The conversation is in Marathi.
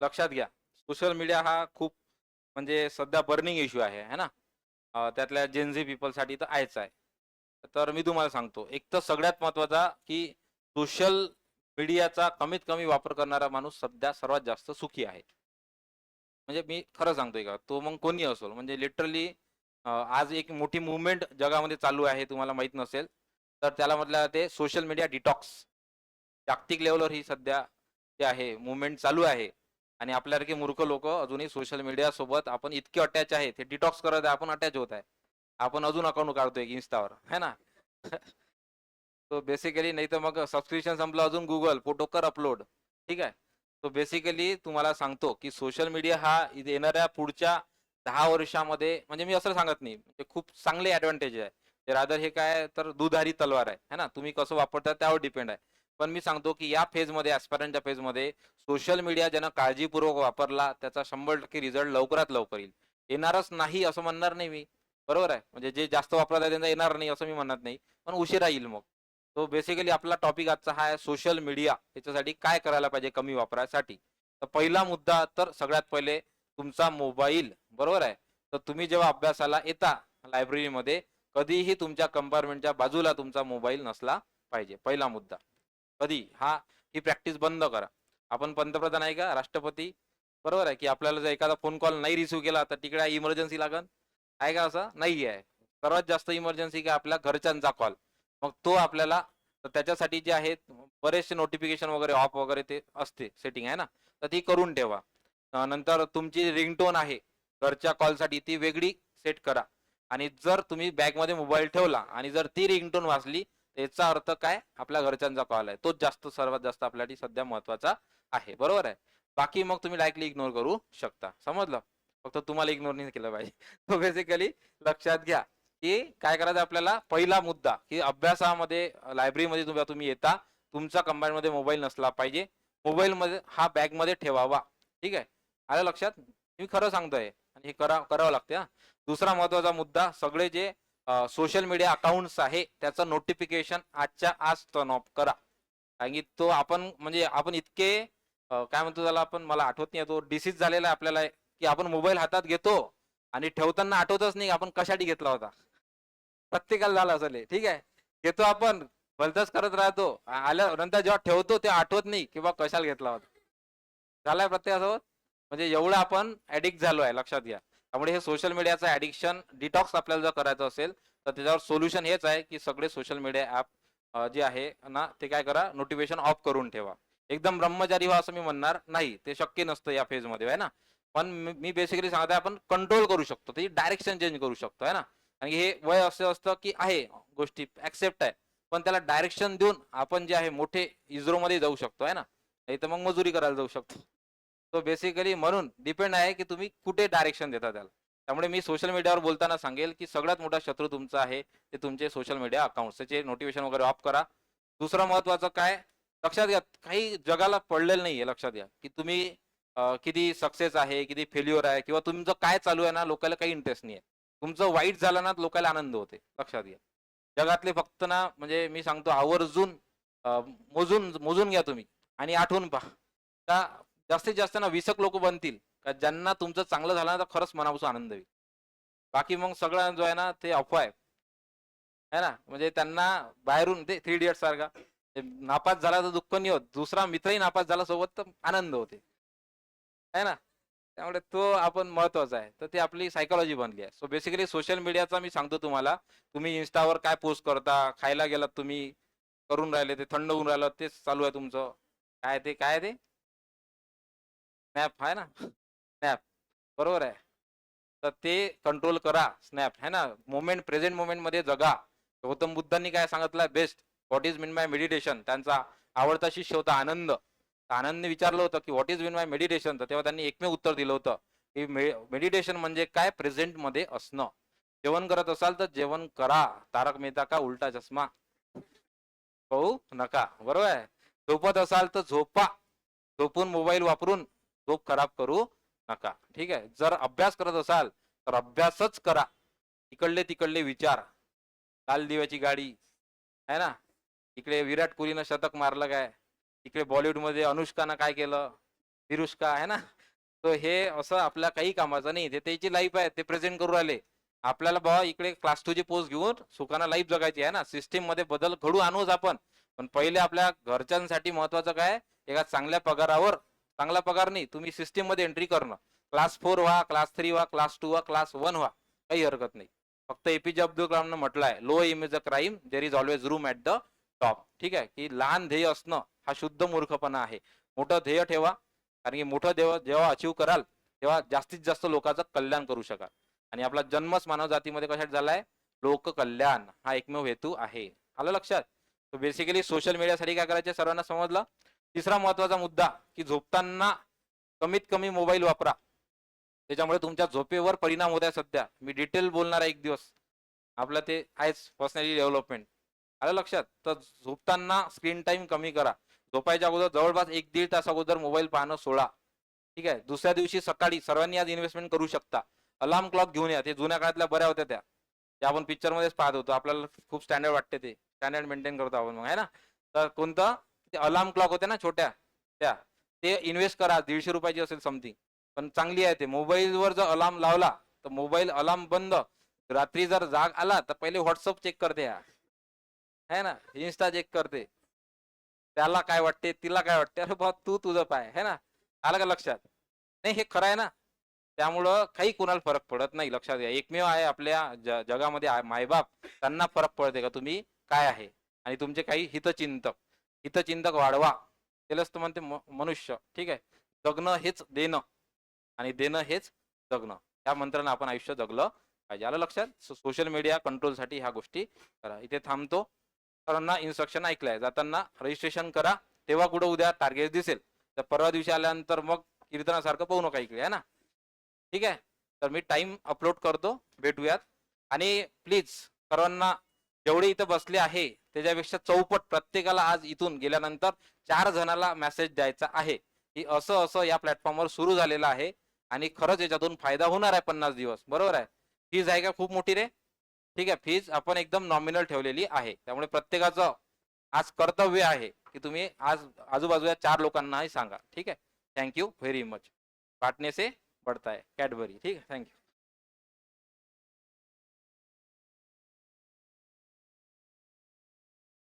लक्षात घ्या, सोशल मीडिया हा खूप म्हणजे सध्या बर्निंग इश्यू आहे, है ना? त्यातल्या जेन पीपलसाठी तर आहेच आहे. तर मी तुम्हाला सांगतो, एक तर सगळ्यात महत्त्वाचा, की सोशल मीडियाचा कमीत कमी वापर करणारा माणूस सध्या सर्वात जास्त सुखी आहे. म्हणजे मी खरं सांगतोय का, तो मग कोणी असो, म्हणजे लिटरली आज एक मोठी मूव्हमेंट जगामध्ये चालू आहे, तुम्हाला माहीत नसेल, तर त्याला म्हटलं जाते सोशल मीडिया डिटॉक्स. जागतिक लेव्हलवर ही सध्या जे आहे मूव्हमेंट चालू आहे आणि आपल्यासारखे मूर्ख लोकं अजूनही सोशल मीडियासोबत आपण इतके अटॅच आहे, ते डिटॉक्स करत आहे, आपण अटॅच होत आहे. आपण अजून अकाउंट काढतोय Instaवर, है ना? तो बेसिकली नाही तर मग सबस्क्रिप्शन संपलं अजून Google फोटो कर अपलोड. ठीक आहे. तो बेसिकली तुम्हाला सांगतो, की सोशल मीडिया हा येणाऱ्या पुढच्या 10 वर्षामध्ये म्हणजे मी असं सांगत नाही. म्हणजे खूप चांगले एडव्हांटेज आहे. ते रादर हे काय तर दुधारी तलवार आहे. है ना? तुम्ही कसं वापरता त्यावर डिपेंड आहे. पण मी सांगतो, की या फेजमध्ये ॲस्पायरंटच्या फेजमध्ये सोशल मीडिया ज्यानं काळजीपूर्वक वापरला, त्याचा 100% रिझल्ट लवकरात लवकर येईल. येणारच नाही असं म्हणणार नाही मी. बरोबर आहे. म्हणजे जे जास्त वापरत आहे त्यांना येणार नाही असं मी म्हणत नाही. पण उशिरा येईल मग. तो बेसिकली आपला टॉपिक आजचा हा आहे सोशल मीडिया. याच्यासाठी काय करायला पाहिजे कमी वापरासाठी. तर पहिला मुद्दा तर सगळ्यात पहिले तुमचा मोबाईल बरोबर आहे. तर तुम्ही जेव्हा अभ्यासाला येता लायब्ररीमध्ये कधीही तुमच्या कंपार्टमेंटच्या बाजूला तुमचा मोबाईल नसला पाहिजे. पहिला मुद्दा. कधी ही प्रॅक्टिस बंद करा. आपण पंतप्रधान आहे का? राष्ट्रपती बरोबर आहे, की आपल्याला जर एखादा फोन कॉल नाही रिसीव्ह केला तर तिकडे इमर्जन्सी लागेल. आहे का असं? नाही आहे. सर्वात जास्त इमर्जन्सी काय आपल्या घरच्यांचा कॉल. मग तो आपल्याला तर त्याच्यासाठी जे आहेत बरेचसे नोटिफिकेशन वगैरे ऑफ वगैरे ते असते सेटिंग आहे ना, तर ती करून ठेवा. नंतर तुमची रिंगटोन आहे घरच्या कॉलसाठी ती वेगळी सेट करा आणि जर तुम्ही बॅगमध्ये मोबाईल ठेवला आणि जर ती रिंगटोन वाजली याचा अर्थ काय आपल्या घरच्यांचा कॉल आहे तोच जास्त सर्वात जास्त आपल्यासाठी सध्या महत्वाचा आहे. बरोबर आहे. बाकी मग तुम्ही डायरेक्टली इग्नोर करू शकता. समजलं? फक्त तुम्हाला इग्नोर नाही केलं पाहिजे. तो बेसिकली लक्षात घ्या, की काय करायचं आपल्याला पहिला मुद्दा, की अभ्यासामध्ये लायब्ररीमध्ये तुम्ही येता, तुमचा कंबाईनमध्ये मोबाईल नसला पाहिजे. मोबाईलमध्ये हा बॅगमध्ये ठेवावा. ठीक आहे. आलं लक्षात? मी खरं सांगतोय आणि हे करावं लागते हां. दुसरा महत्त्वाचा मुद्दा सगळे जे सोशल मीडिया अकाउंट्स आहे त्याचं नोटिफिकेशन आजच्या आज टर्न ऑफ करा. कारण की तो आपण म्हणजे आपण इतके काय म्हणतो त्याला आपण मला आठवत नाही तो डिसीज झालेला आहे आपल्याला, की आपण मोबाईल हातात घेतो आणि ठेवताना आठवतच नाही आपण कशासाठी घेतला होता. प्रत्येकाला झालं असेल हे, ठीक आहे. घेतो आपण, भलतंच करत राहतो. आल्यानंतर जेव्हा ठेवतो ते आठवत नाही की कशाला घेतला होता. झालाय प्रत्येकासोबत? म्हणजे एवढं आपण ॲडिक्ट झालो आहे लक्षात घ्या. त्यामुळे हे सोशल मीडियाचं ॲडिक्शन डिटॉक्स आपल्याला जर करायचं असेल, तर त्याच्यावर सोल्युशन हेच आहे, की सगळे सोशल मीडिया ॲप जे आहे ना, ते काय करा नोटिफिकेशन ऑफ करून ठेवा. एकदम ब्रह्मचारी व्हा असं मी म्हणणार नाही. ते शक्य नसतं या फेजमध्ये आहे ना. पण मी बेसिकली सांगत आपण कंट्रोल करू शकतो. त्याची डायरेक्शन चेंज करू शकतो आहे ना. आणि हे वय असं असतं, की आहे गोष्टी ॲक्सेप्ट आहे. पण त्याला डायरेक्शन देऊन आपण जे आहे मोठे इस्रोमध्ये जाऊ शकतो आहे ना. नाहीतर मग मजुरी करायला जाऊ शकतो. तो बेसिकली म्हणून डिपेंड आहे, की तुम्ही कुठे डायरेक्शन देता त्याला. त्यामुळे मी सोशल मीडियावर बोलताना सांगेल, की सगळ्यात मोठा शत्रू तुमचा आहे, ते तुमचे सोशल मीडिया अकाउंट्स. त्याचे नोटिफिकेशन वगैरे ऑफ करा. दुसरं महत्त्वाचं काय, लक्षात घ्या, काही जगाला पडलेलं नाहीये लक्षात घ्या, की तुम्ही किती सक्सेस आहे, किती फेल्युअर आहे किंवा तुमचं काय चालू आहे ना, लोकांना काही इंटरेस्ट नाहीये. तुमचं वाईट झालं ना, लोकांना आनंद होते. लक्षात घ्या. जगातले फक्त ना, म्हणजे मी सांगतो आवर्जून मोजून मोजून घ्या तुम्ही आणि आठवून पहा. का जास्तीत जास्त ना 20 लोक बनतील का ज्यांना तुमचं चांगलं झालं ना तर खरंच मनापासून आनंद होईल. बाकी मग सगळं जो आहे ना ते अफवा आहे. है ना? म्हणजे त्यांना बाहेरून ते 3 इडियट्स सारखा नापास झाला तर दुःख नाही होत. दुसरा मित्रही नापास झाला सोबत तर आनंद होते. आहे ना? त्यामुळे तो आपण महत्वाचा आहे. तर ती आपली सायकॉलॉजी बनली आहे. सो बेसिकली सोशल मीडियाचा मी सांगतो तुम्हाला, तुम्ही Instaवर काय पोस्ट करता, खायला गेलात तुम्ही, करून राहिले ते थंड होऊन राहिलं तेच चालू आहे तुमचं. काय ते? स्नॅप आहे ना? स्नॅप बरोबर आहे. तर ते कंट्रोल करा स्नॅप है ना. प्रेझेंट मोमेंटमध्ये जगा. गौतम बुद्धांनी काय सांगितलं best what is mean by meditation. त्यांचा आवडता शिष्य होता आनंद. आनंदने विचारलं होतं की what is mean by meditation. तर तेव्हा त्यांनी एकमेव उत्तर दिलं होतं की मेडिटेशन म्हणजे काय प्रेझेंटमध्ये असणं. जेवण करत असाल तर जेवण करा. तारक मेहता का उलटा चष्मा पाहू नका. बरोबर आहे. झोपत असाल तर झोपा. झोपून मोबाईल वापरून झोप खराब करू नका. ठीक आहे. जर अभ्यास करत असाल तर अभ्यासच करा. इकडले तिकडले विचार. लाल दिव्याची गाडी आहे ना. इकडे विराट कोहलीनं शतक मारलं काय? इकडे बॉलिवूडमध्ये अनुष्कानं काय केलं? विरुष्का आहे ना. तर हे असं आपल्या काही कामाचं नाही, ते त्याची लाईफ आहे, ते प्रेझेंट करू राहिले. आपल्याला बाबा इकडे क्लास 2 ची पोस्ट घेऊन सुखाना लाईफ जगायची आहे ना. सिस्टम मध्ये बदल घडू आणूच आपण. पण पहिले आपल्या घरच्यांसाठी महत्वाचं काय, एका चांगल्या पगारावर, चांगला पगार नाही, तुम्ही सिस्टम मध्ये एंट्री करणं. क्लास 4 व्हा, क्लास 3 व्हा, क्लास 2 व्हा, क्लास 1 व्हा, काही हरकत नाही. फक्त एपीजे अब्दुल कलामनं म्हटलंय, low aim is a crime, there is always room at the top. ठीक आहे, की लहान ध्येय असणं हा शुद्ध मूर्खपणा आहे. मोठं ध्येय ठेवा, कारण की मोठं ध्येय जेव्हा अचीव कराल तेव्हा जास्तीत जास्त लोकांचं कल्याण करू शकाल. आणि आपला जन्मच मानव जातीमध्ये कशासाठी झालाय, लोक कल्याण हा एकमेव हेतू आहे. आलं लक्षात. तर बेसिकली सोशल मीडियासाठी काय करायचे सर्वांना समजलं. तिसरा महत्वाचा मुद्दा, की झोपताना कमीत कमी मोबाईल वापरा, त्याच्यामुळे तुमच्या झोपेवर परिणाम होत आहे. सध्या मी डिटेल बोलणार आहे एक दिवस, आपलं ते आहेच पर्सनॅलिटी डेव्हलपमेंट. आलं लक्षात. तर झोपताना स्क्रीन टाइम कमी करा. झोपायच्या अगोदर जवळपास 1-1.5 तास अगोदर मोबाईल पाहणं सोडा. ठीक आहे. दुसऱ्या दिवशी सकाळी सर्वांनी आज इन्व्हेस्टमेंट करू शकता. अलार्म क्लॉक घेऊन या, ते जुन्या काळातल्या बऱ्या होत्या त्या आपण पिक्चर मध्येच पाहत होतो. आपल्याला खूप स्टँडर्ड वाटते, ते स्टँडर्ड मेंटेन करतो आपण मग, आहे ना. तर कोणतं, ते अलार्म क्लॉक होते ना छोट्या त्या, ते इन्व्हेस्ट करा. 150 रुपयाची असेल समथिंग, पण चांगली आहे ते. मोबाईलवर जर अलार्म लावला तर मोबाईल अलार्म बंद, रात्री जर जाग आला तर पहिले व्हॉट्सअप चेक करते, है ना, इन्स्टा चेक करते. त्याला काय वाटते, तिला काय वाटते, अरे बा तू तुझं पाय, है ना. आलं का लक्षात. नाही हे खरं आहे ना. त्यामुळं काही कुणाला फरक पडत नाही. लक्षात घ्या, एकमेव आहे आपल्या जगामध्ये मायबाप, त्यांना फरक पडते का तुम्ही काय आहे. आणि तुमचे काही हितचिंतक, हितचिंतक वाढवा. त्यालाच तर म्हणते मनुष्य. ठीक आहे. जगणं हेच देणं, आणि देणं हेच जगणं. या मंत्रानं आपण आयुष्य जगलं पाहिजे. आलं लक्षात. सोशल मीडिया कंट्रोलसाठी ह्या गोष्टी करा. इथे थांबतो. सर्वांना इन्स्ट्रक्शन ऐकलंय. जाताना रजिस्ट्रेशन करा. तेव्हा कुठं उद्या टार्गेट दिसेल, तर परवा दिवशी आल्यानंतर मग कीर्तनासारखं पाहू नका इकडे, आहे ना. ठीक आहे. तर मी टाइम अपलोड करतो, भेटूयात. आणि प्लीज सर्वांना, जेवढे इथं बसले आहे त्याच्यापेक्षा चौपट प्रत्येकाला आज इथून गेल्यानंतर 4 जणाला मेसेज द्यायचा आहे, की असं असं या प्लॅटफॉर्मवर सुरू झालेलं आहे आणि खरंच याच्यातून फायदा होणार आहे 50 दिवस. बरोबर आहे. फीज आहे का खूप मोठी रे. ठीक आहे. फीज आपण एकदम नॉमिनल ठेवलेली आहे. त्यामुळे प्रत्येकाचं आज कर्तव्य आहे की तुम्ही आज आजूबाजूच्या 4 लोकांनाही सांगा. ठीक आहे. Thank you very much. बांटने से बढ़ता है कैडबरी. ठीक है. Thank you.